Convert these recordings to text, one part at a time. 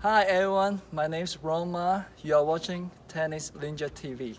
Hi everyone, my name is Roma. You are watching Tennis Ninja TV.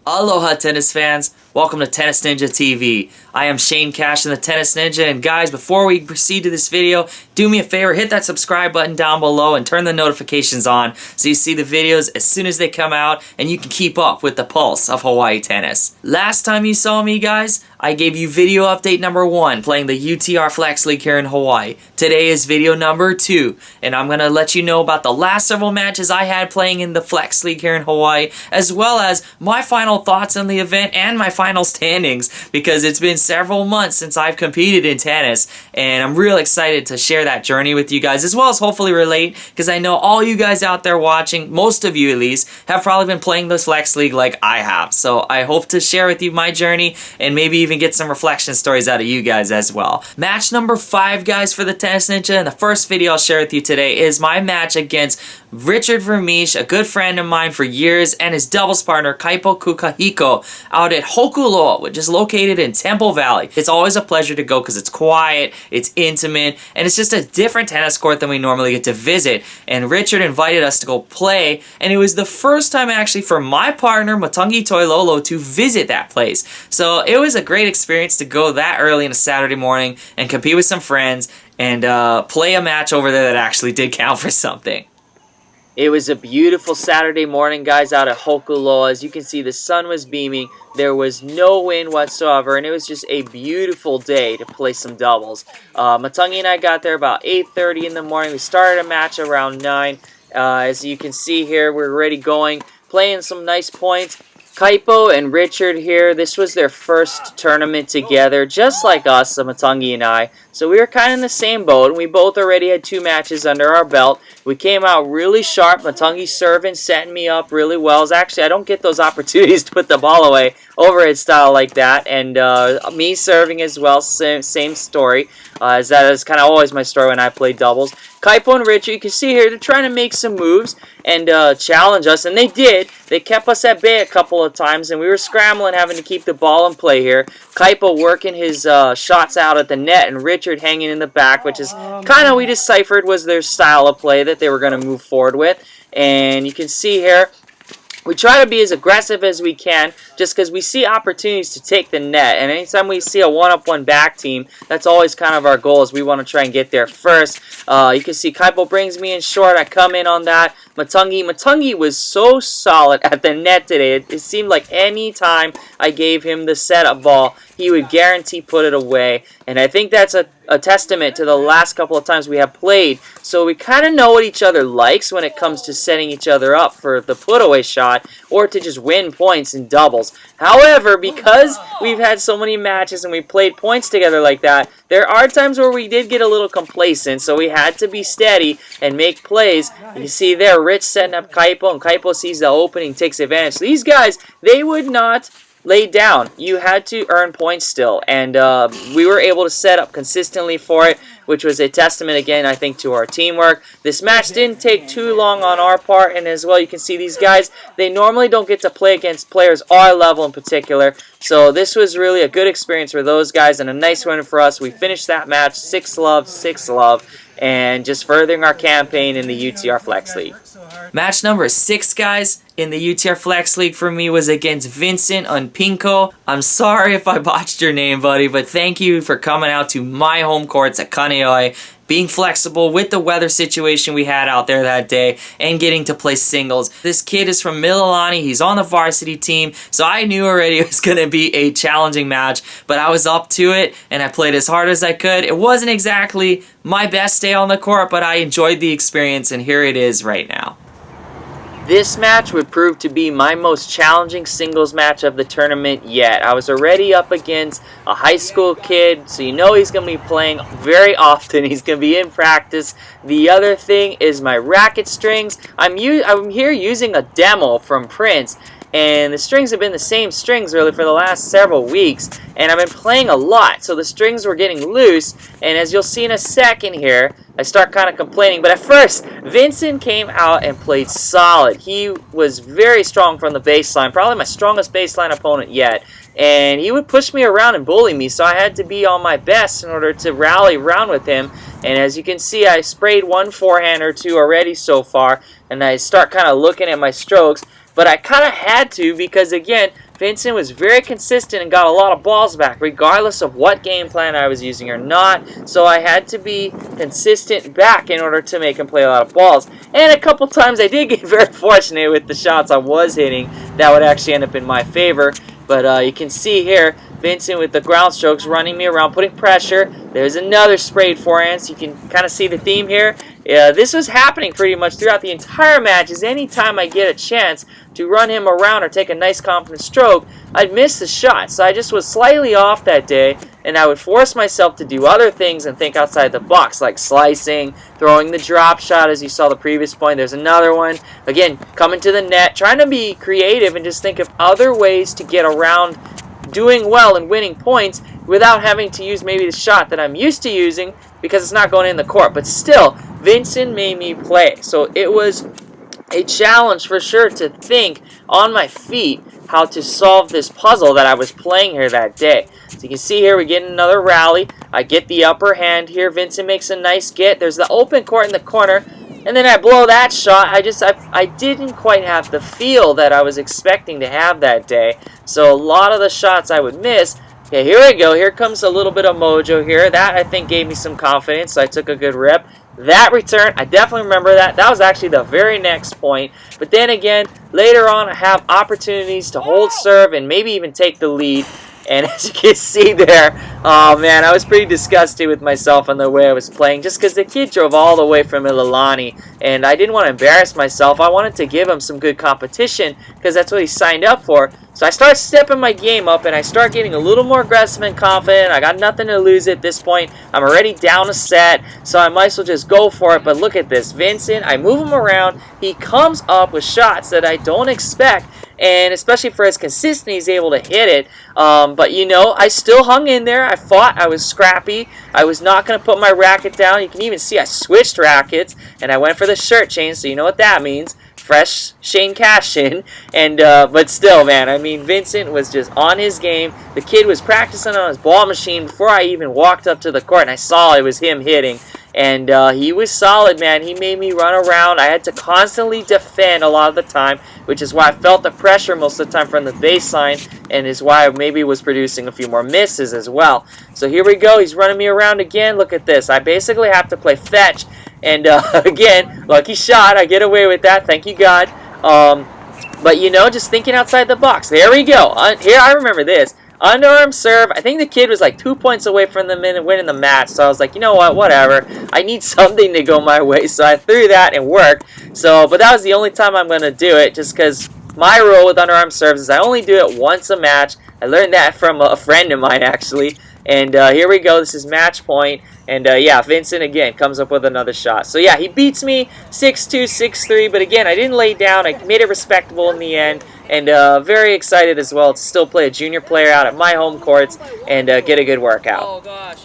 Aloha tennis fans, welcome to Tennis Ninja TV. I am Shane Cash in the Tennis Ninja, and guys, before we proceed to this video, do me a favor, hit that subscribe button down below and turn the notifications on so you see the videos as soon as they come out and you can keep up with the pulse of Hawaii tennis. Last time you saw me, guys, I gave you video update number 1 playing the UTR Flex League here in Hawaii. Today is video number 2, and I'm going to let you know about the last several matches I had playing in the Flex League here in Hawaii, as well as my final thoughts on the event and my final standings, because it's been several months since I've competed in tennis, and I'm real excited to share that journey with you guys, as well as hopefully relate, because I know all you guys out there watching, most of you at least, have probably been playing this Flex League like I have. So I hope to share with you my journey and maybe even get some reflection stories out of you guys as well. Match number 5, guys, for the Tennis Ninja, and the first video I'll share with you today is my match against Richard Vermeesh, a good friend of mine for years, and his doubles partner Kaipo Kukahiko out at Hokulea, which is located in Temple Valley. It's always a pleasure to go because it's quiet, it's intimate, and it's just a different tennis court than we normally get to visit. And Richard invited us to go play, and it was the first time actually for my partner Matagi Toilolo to visit that place. So it was a great experience to go that early on a Saturday morning and compete with some friends and play a match over there that actually did count for something. It was a beautiful Saturday morning, guys, out at Hokulea. As you can see, the sun was beaming. There was no wind whatsoever, and it was just a beautiful day to play some doubles. Matagi and I got there about 8:30 in the morning. We started a match around 9. As you can see here, we're already going, playing some nice points. Kaipo and Richard here, this was their first tournament together, just like us, Matagi and I. So we were kind of in the same boat, and we both already had 2 matches under our belt. We came out really sharp. Matagi serving, setting me up really well. Actually, I don't get those opportunities to put the ball away overhead style like that. And me serving as well, same story. As that is kind of always my story when I play doubles. Kaipo and Richard, you can see here, they're trying to make some moves and challenge us, and they did. They kept us at bay a couple of times, and we were scrambling, having to keep the ball in play here. Kaipo working his shots out at the net, and Richard hanging in the back, which is kind of, we deciphered was their style of play that they were going to move forward with. And you can see here, we try to be as aggressive as we can just because we see opportunities to take the net. And anytime we see a one-up-one back team, that's always kind of our goal, is we want to try and get there first. You can see Kaipo brings me in short. I come in on that. Matagi was so solid at the net today. It seemed like any time I gave him the setup ball, he would guarantee put it away. And I think that's a testament to the last couple of times we have played. So we kind of know what each other likes when it comes to setting each other up for the put-away shot or to just win points in doubles. However, because we've had so many matches and we played points together like that, there are times where we did get a little complacent, so we had to be steady and make plays. You see there, Rich setting up Kaipo, and Kaipo sees the opening, takes advantage. So these guys, they would not lay down. You had to earn points still, and we were able to set up consistently for it, which was a testament again, I think, to our teamwork. This match didn't take too long on our part, and as well, you can see these guys, they normally don't get to play against players our level in particular, so this was really a good experience for those guys and a nice win for us. We finished that match 6-love, 6-love, and just furthering our campaign in the UTR Flex League. Match number 6, guys, in the UTR Flex League for me was against Vincent on Pinko. I'm sorry if I botched your name, buddy, but thank you for coming out to my home courts at Kaneohe, being flexible with the weather situation we had out there that day, and getting to play singles. This kid is from Mililani. He's on the varsity team, so I knew already it was going to be a challenging match, but I was up to it, and I played as hard as I could. It wasn't exactly my best day on the court, but I enjoyed the experience, and here it is right now. This match would prove to be my most challenging singles match of the tournament yet. I was already up against a high school kid, so you know he's going to be playing very often. He's going to be in practice. The other thing is my racket strings. I'm here using a demo from Prince, and the strings have been the same strings really for the last several weeks, and I've been playing a lot, so the strings were getting loose, and as you'll see in a second here, I start kind of complaining. But at first, Vincent came out and played solid. He was very strong from the baseline, probably my strongest baseline opponent yet, and he would push me around and bully me, so I had to be on my best in order to rally around with him. And as you can see, I sprayed one forehand or two already so far, and I start kind of looking at my strokes. But I kind of had to because, again, Vincent was very consistent and got a lot of balls back, regardless of what game plan I was using or not. So I had to be consistent back in order to make him play a lot of balls. And a couple times I did get very fortunate with the shots I was hitting that would actually end up in my favor. But you can see here, Vincent with the ground strokes running me around, putting pressure. There's another sprayed forehand, so you can kind of see the theme here. This was happening pretty much throughout the entire match. Is anytime I get a chance to run him around or take a nice confident stroke, I'd miss the shot. So I just was slightly off that day, and I would force myself to do other things and think outside the box, like slicing, throwing the drop shot, as you saw the previous point. There's another one. Again, coming to the net, trying to be creative and just think of other ways to get around doing well and winning points without having to use maybe the shot that I'm used to using because it's not going in the court. But still, Vincent made me play. So it was a challenge for sure to think on my feet how to solve this puzzle that I was playing here that day. So you can see here we get another rally. I get the upper hand here. Vincent makes a nice get. There's the open court in the corner. And then I blow that shot. I didn't quite have the feel that I was expecting to have that day. So a lot of the shots I would miss. Okay, here we go. Here comes a little bit of mojo here. That, I think, gave me some confidence, so I took a good rip. That return, I definitely remember that. That was actually the very next point. But then again, later on, I have opportunities to hold serve and maybe even take the lead. And as you can see there, oh man, I was pretty disgusted with myself on the way I was playing just because the kid drove all the way from Iolani, and I didn't want to embarrass myself. I wanted to give him some good competition because that's what he signed up for. So I start stepping my game up, and I start getting a little more aggressive and confident. I got nothing to lose at this point. I'm already down a set, so I might as well just go for it. But look at this. Vincent, I move him around. He comes up with shots that I don't expect, and especially for his consistency, he's able to hit it. But, you know, I still hung in there. I fought. I was scrappy. I was not going to put my racket down. You can even see I switched rackets, and I went for the shirt change, so you know what that means. Fresh Shane cash in, and but still, man, I mean, Vincent was just on his game. The kid was practicing on his ball machine before I even walked up to the court, and I saw it was him hitting, and he was solid, man. He made me run around. I had to constantly defend a lot of the time, which is why I felt the pressure most of the time from the baseline, and is why I maybe was producing a few more misses as well. So here we go. He's running me around again. Look at this. I basically have to play fetch. And again, lucky shot. I get away with that. Thank you, God. But, you know, just thinking outside the box. There we go. Here, I remember this. Underarm serve. I think the kid was like 2 points away from the minute winning the match. So I was like, you know what? Whatever. I need something to go my way. So I threw that and worked. So, but that was the only time I'm going to do it. Just because my rule with underarm serves is I only do it once a match. I learned that from a friend of mine, actually. And here we go. This is match point. And yeah, Vincent again comes up with another shot. So yeah, he beats me 6-2, 6-3. But again, I didn't lay down. I made it respectable in the end. And very excited as well to still play a junior player out at my home courts and get a good workout. Oh gosh.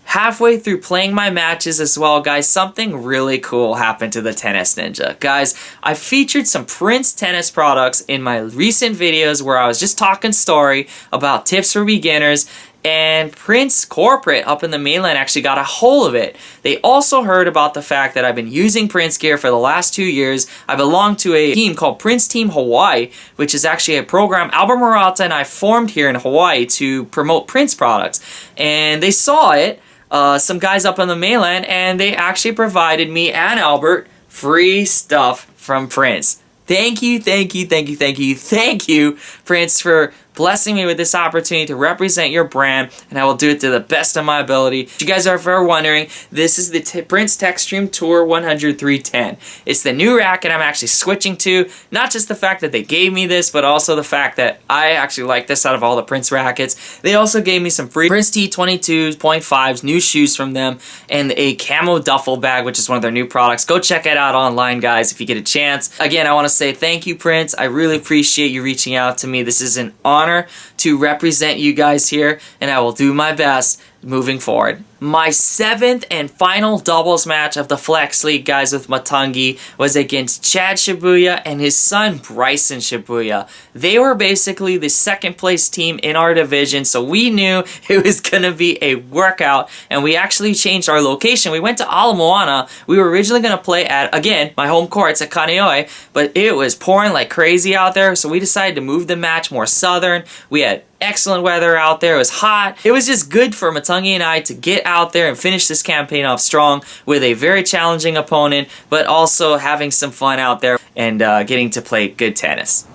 Halfway through playing my matches as well, guys, something really cool happened to the Tennis Ninja. Guys, I featured some Prince tennis products in my recent videos where I was just talking story about tips for beginners, and Prince Corporate up in the mainland actually got a hold of it. They also heard about the fact that I've been using Prince gear for the last 2 years. I belong to a team called Prince Team Hawaii, which is actually a program Albert Murata and I formed here in Hawaii to promote Prince products. And they saw it, some guys up on the mainland, and they actually provided me and Albert free stuff from Prince. Thank you, thank you, thank you, thank you, thank you, Prince, for blessing me with this opportunity to represent your brand, and I will do it to the best of my ability. If you guys are ever wondering, this is the Prince Techstream Tour 100-310. It's the new racket I'm actually switching to. Not just the fact that they gave me this, but also the fact that I actually like this out of all the Prince rackets. They also gave me some free Prince T22.5s, new shoes from them, and a camo duffel bag, which is one of their new products. Go check it out online, guys, if you get a chance. Again, I want to say thank you, Prince. I really appreciate you reaching out to me. This is an honor to represent you guys here, and I will do my best moving forward. My 7th and final doubles match of the Flex League, guys, with Matagi was against Chad Shibuya and his son Bryson Shibuya. They were basically the second place team in our division, so we knew it was going to be a workout, and we actually changed our location. We went to Ala Moana. We were originally going to play at, again, my home courts at Kaneohe, but it was pouring like crazy out there, so we decided to move the match more southern. We had excellent weather out there. It was hot. It was just good for Matagi and I to get out there and finish this campaign off strong with a very challenging opponent, but also having some fun out there and getting to play good tennis.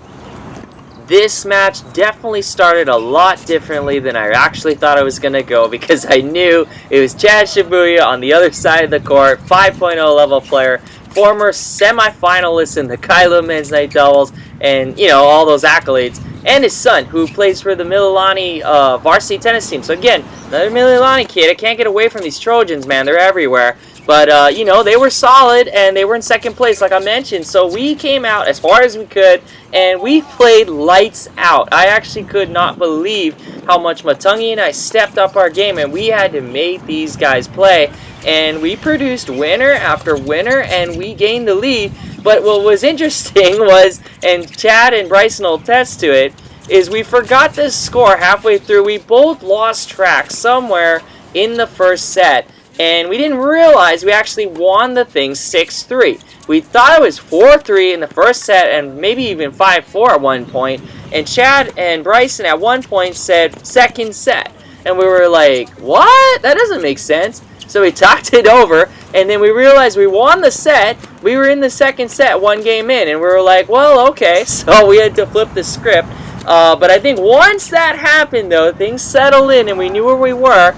This match definitely started a lot differently than I actually thought it was going to go, because I knew it was Chad Shibuya on the other side of the court, 5.0 level player, former semi-finalist in the Kailua men's night doubles, and, you know, all those accolades. And his son, who plays for the Mililani varsity tennis team. So again, another Mililani kid. I can't get away from these Trojans, man. They're everywhere. But, you know, they were solid, and they were in second place, like I mentioned. So we came out as far as we could, and we played lights out. I actually could not believe how much Matagi and I stepped up our game, and we had to make these guys play. And we produced winner after winner, and we gained the lead. But what was interesting was, and Chad and Bryson will attest to it, is we forgot to score halfway through. We both lost track somewhere in the first set, and we didn't realize we actually won the thing 6-3. We thought it was 4-3 in the first set, and maybe even 5-4 at one point. And Chad and Bryson at one point said second set. And we were like, what? That doesn't make sense. So we talked it over, and then we realized we won the set. We were in the second set, one game in, and we were like, well, okay. So we had to flip the script. But I think once that happened, though, things settled in, and we knew where we were.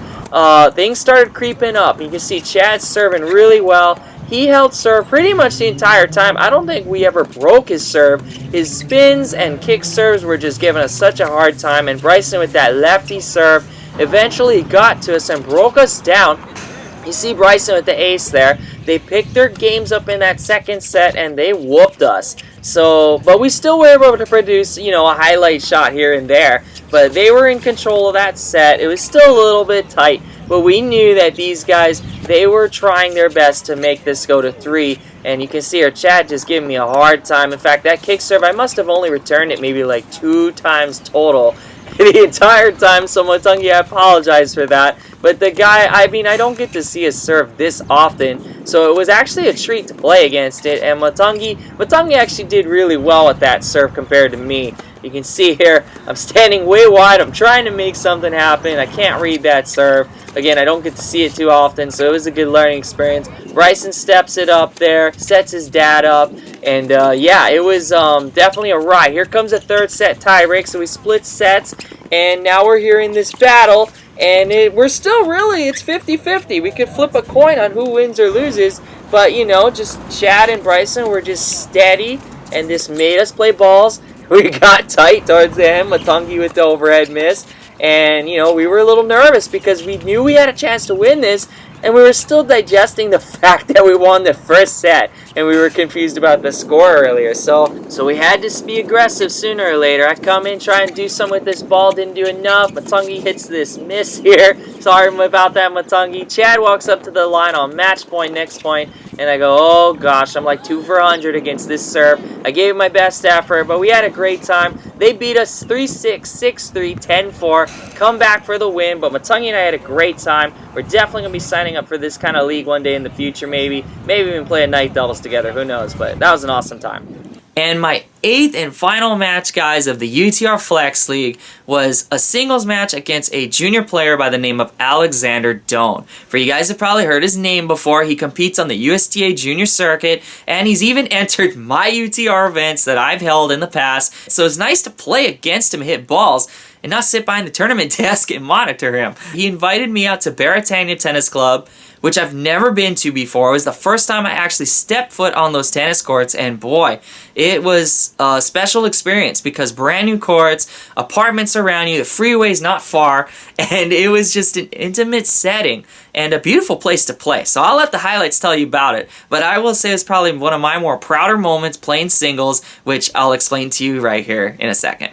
Things started creeping up. You can see Chad serving really well. He held serve pretty much the entire time. I don't think we ever broke his serve. His spins and kick serves were just giving us such a hard time, and Bryson with that lefty serve eventually got to us and broke us down. You see Bryson with the ace there. They picked their games up in that second set, and they whooped us. So, but we still were able to produce, you know, a highlight shot here and there. But they were in control of that set. It was still a little bit tight, but we knew that these guys, they were trying their best to make this go to 3. And you can see our Chad just giving me a hard time. In fact, that kick serve, I must have only returned it maybe like 2 times total the entire time. So Matagi, I apologize for that. But the guy, I mean, I don't get to see his serve this often, so it was actually a treat to play against it. And Matagi actually did really well with that serve compared to me. You can see here, I'm standing way wide. I'm trying to make something happen. I can't read that serve. Again, I don't get to see it too often, so it was a good learning experience. Bryson steps it up there, sets his dad up, and yeah, it was definitely a ride. Here comes a third set tie break, so we split sets, and now we're here in this battle, and we're still really, it's 50-50. We could flip a coin on who wins or loses, but, you know, just Chad and Bryson were just steady, and this made us play balls. We got tight towards the end, Matagi with the overhead miss. And, you know, we were a little nervous because we knew we had a chance to win this, and we were still digesting the fact that we won the first set, and we were confused about the score earlier. So we had to be aggressive sooner or later. I come in, try and do something with this ball, didn't do enough. Matagi hits this miss here. Sorry about that, Matagi. Chad walks up to the line on match point, next point, and I go, oh gosh, I'm like 2 for 100 against this serve. I gave my best effort, but we had a great time. They beat us 3-6, 6-3, 10-4, come back for the win, but Matagi and I had a great time. We're definitely going to be signing up for this kind of league one day in the future, maybe even play a night doubles together, who knows, but that was an awesome time. And my 8th and final match, guys, of the UTR Flex League was a singles match against a junior player by the name of Alexander Doan. For you guys have probably heard his name before, he competes on the USTA junior circuit, and he's even entered my UTR events that I've held in the past. So it's nice to play against him, hit balls, and not sit behind the tournament desk and monitor him. He invited me out to Baratania Tennis Club, which I've never been to before. It was the first time I actually stepped foot on those tennis courts, and boy, it was a special experience because brand new courts, apartments around you, the freeway's not far, and it was just an intimate setting and a beautiful place to play. So I'll let the highlights tell you about it, but I will say it's probably one of my more prouder moments playing singles, which I'll explain to you right here in a second.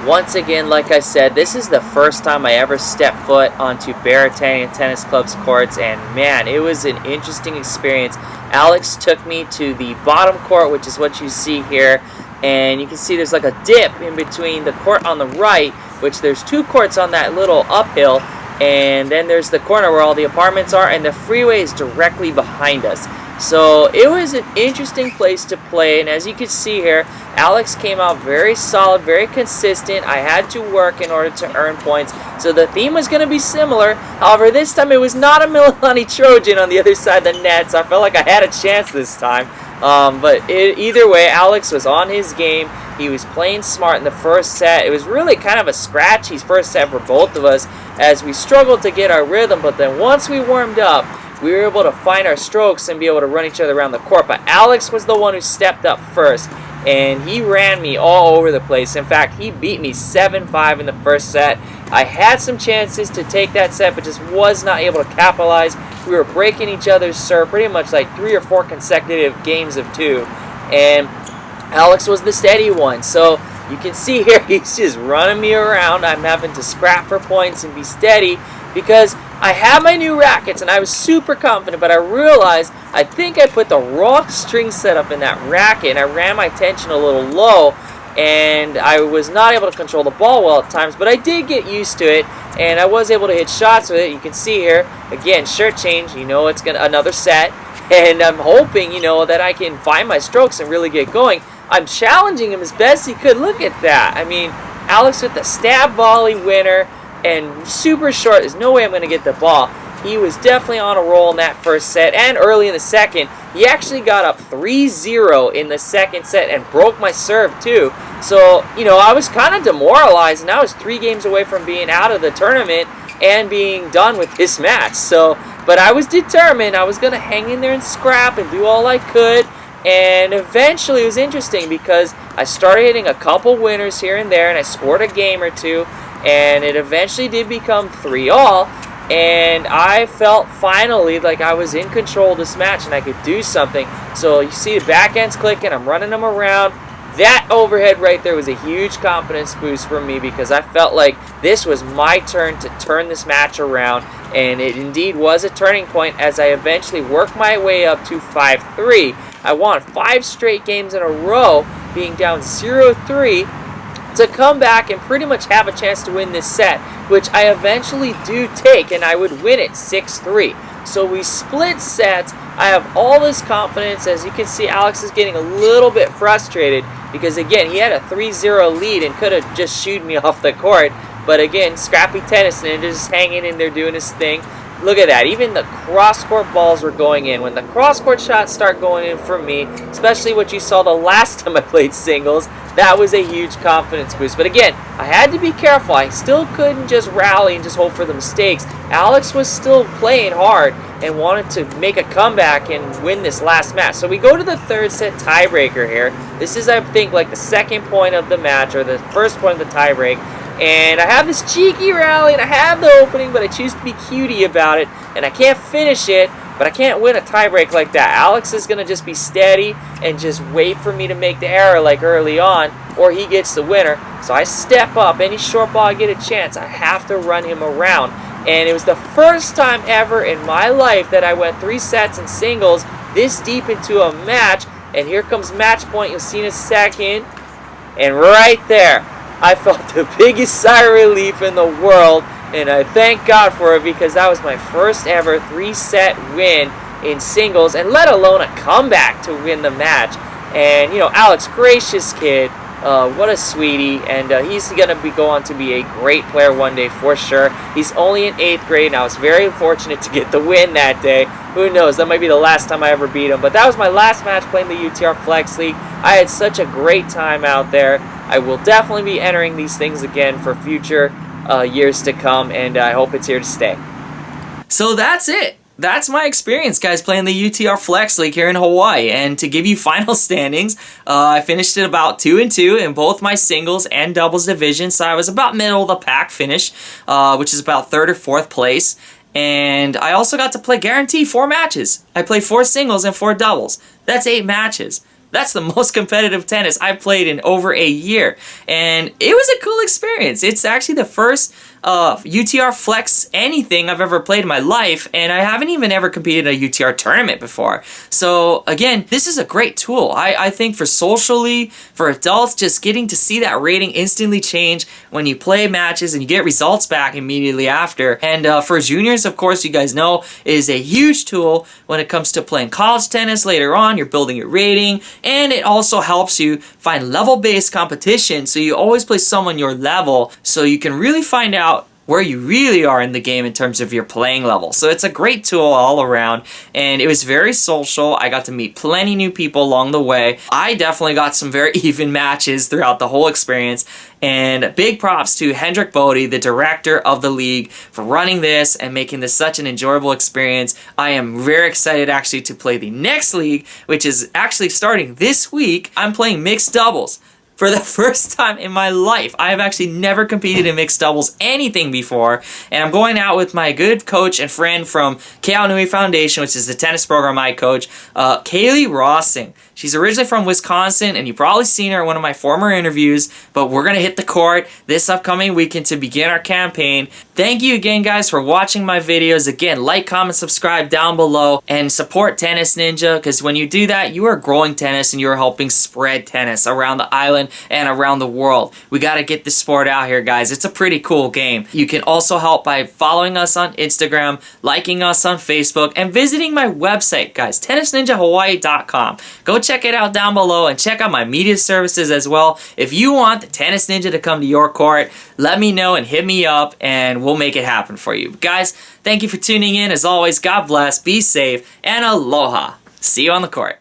Once again, like I said, this is the first time I ever stepped foot onto Baratania Tennis Club's courts, and man, it was an interesting experience. Alex took me to the bottom court, which is what you see here, and you can see there's like a dip in between the court on the right, which there's two courts on that little uphill, and then there's the corner where all the apartments are, and the freeway is directly behind us. So it was an interesting place to play, and as you can see here, Alex came out very solid, very consistent. I had to work in order to earn points, so the theme was going to be similar. However, this time it was not a Mililani Trojan on the other side of the net, so I felt like I had a chance this time. But either way, Alex was on his game. He was playing smart in the first set. It was really kind of a scratchy first set for both of us as we struggled to get our rhythm, but then once we warmed up, we were able to find our strokes and be able to run each other around the court. But Alex was the one who stepped up first, and he ran me all over the place. In fact, he beat me 7-5 in the first set. I had some chances to take that set, but just was not able to capitalize. We were breaking each other's serve pretty much like 3 or 4 consecutive games of 2. And Alex was the steady one. So you can see here, he's just running me around. I'm having to scrap for points and be steady because I had my new rackets and I was super confident, but I realized I think I put the wrong string setup in that racket and I ran my tension a little low and I was not able to control the ball well at times, but I did get used to it and I was able to hit shots with it. You can see here, again, shirt change, you know it's gonna another set, and I'm hoping, you know, that I can find my strokes and really get going. I'm challenging him as best he could. Look at that. I mean, Alex with the stab volley winner, and super short. There's no way I'm going to get the ball. He was definitely on a roll in that first set, and early in the second, he actually got up 3-0 in the second set and broke my serve too. So, you know, I was kind of demoralized, and I was 3 games away from being out of the tournament and being done with this match. So, but I was determined. I was going to hang in there and scrap and do all I could. And eventually it was interesting because I started hitting a couple winners here and there, and I scored a game or two, and it eventually did become 3-all, and I felt finally like I was in control of this match and I could do something. So you see the backhand's clicking, I'm running them around. That overhead right there was a huge confidence boost for me because I felt like this was my turn to turn this match around, and it indeed was a turning point as I eventually worked my way up to 5-3. I won 5 straight games in a row, being down 0-3, to come back and pretty much have a chance to win this set, which I eventually do take, and I would win it 6-3. So we split sets. I have all this confidence. As you can see, Alex is getting a little bit frustrated because, again, he had a 3-0 lead and could have just shooed me off the court. But again, Scrappy Tennis Ninja just hanging in there doing his thing. Look at that. Even the cross-court balls were going in. When the cross-court shots start going in for me, especially what you saw the last time I played singles, that was a huge confidence boost. But again, I had to be careful. I still couldn't just rally and just hope for the mistakes. Alex was still playing hard and wanted to make a comeback and win this last match. So we go to the third set tiebreaker here. This is, I think, like the second point of the match, or the first point of the tiebreak. And I have this cheeky rally, and I have the opening, but I choose to be cutie about it, and I can't finish it, but I can't win a tiebreak like that. Alex is going to just be steady and just wait for me to make the error like early on, or he gets the winner. So I step up. Any short ball I get a chance, I have to run him around. And it was the first time ever in my life that I went 3 sets in singles this deep into a match. And here comes match point. You'll see in a second. And right there, I felt the biggest sigh of relief in the world, and I thank God for it because that was my first ever 3-set win in singles, and let alone a comeback to win the match. And, you know, Alex, gracious kid. What a sweetie, and he's going to go on to be a great player one day for sure. He's only in 8th grade, and I was very fortunate to get the win that day. Who knows, that might be the last time I ever beat him. But that was my last match playing the UTR Flex League. I had such a great time out there. I will definitely be entering these things again for future years to come, and I hope it's here to stay. So that's it. That's my experience, guys, playing the UTR Flex League here in Hawaii. And to give you final standings, I finished at about 2-2 in both my singles and doubles divisions. So I was about middle of the pack finish, which is about 3rd or 4th place. And I also got to play guaranteed 4 matches. I played 4 singles and 4 doubles. That's 8 matches. That's the most competitive tennis I've played in over a year. And it was a cool experience. It's actually the first UTR Flex anything I've ever played in my life, and I haven't even ever competed in a UTR tournament before. So again, this is a great tool. I think for socially, for adults, just getting to see that rating instantly change when you play matches and you get results back immediately after. And for juniors, of course, you guys know, it is a huge tool when it comes to playing college tennis later on. You're building your rating, and it also helps you find level-based competition, so you always play someone your level, so you can really find out where you really are in the game in terms of your playing level. So it's a great tool all around, and it was very social. I got to meet plenty new people along the way. I definitely got some very even matches throughout the whole experience, and big props to Hendrik Bodie, the director of the league, for running this and making this such an enjoyable experience. I am very excited actually to play the next league, which is actually starting this week. I'm playing mixed doubles. For the first time in my life, I have actually never competed in mixed doubles anything before, and I'm going out with my good coach and friend from Keaunui Foundation, which is the tennis program I coach, Kaylee Rossing. She's originally from Wisconsin, and you've probably seen her in one of my former interviews, but we're going to hit the court this upcoming weekend to begin our campaign. Thank you again, guys, for watching my videos. Again, like, comment, subscribe down below, and support Tennis Ninja, because when you do that, you are growing tennis, and you are helping spread tennis around the island and around the world. We got to get this sport out here, guys. It's a pretty cool game. You can also help by following us on Instagram, liking us on Facebook, and visiting my website, guys, tennisninjahawaii.com. Go check it out down below, and check out my media services as well. If you want the Tennis Ninja to come to your court, let me know and hit me up, and we'll make it happen for you. Guys, thank you for tuning in. As always, God bless, be safe, and aloha. See you on the court.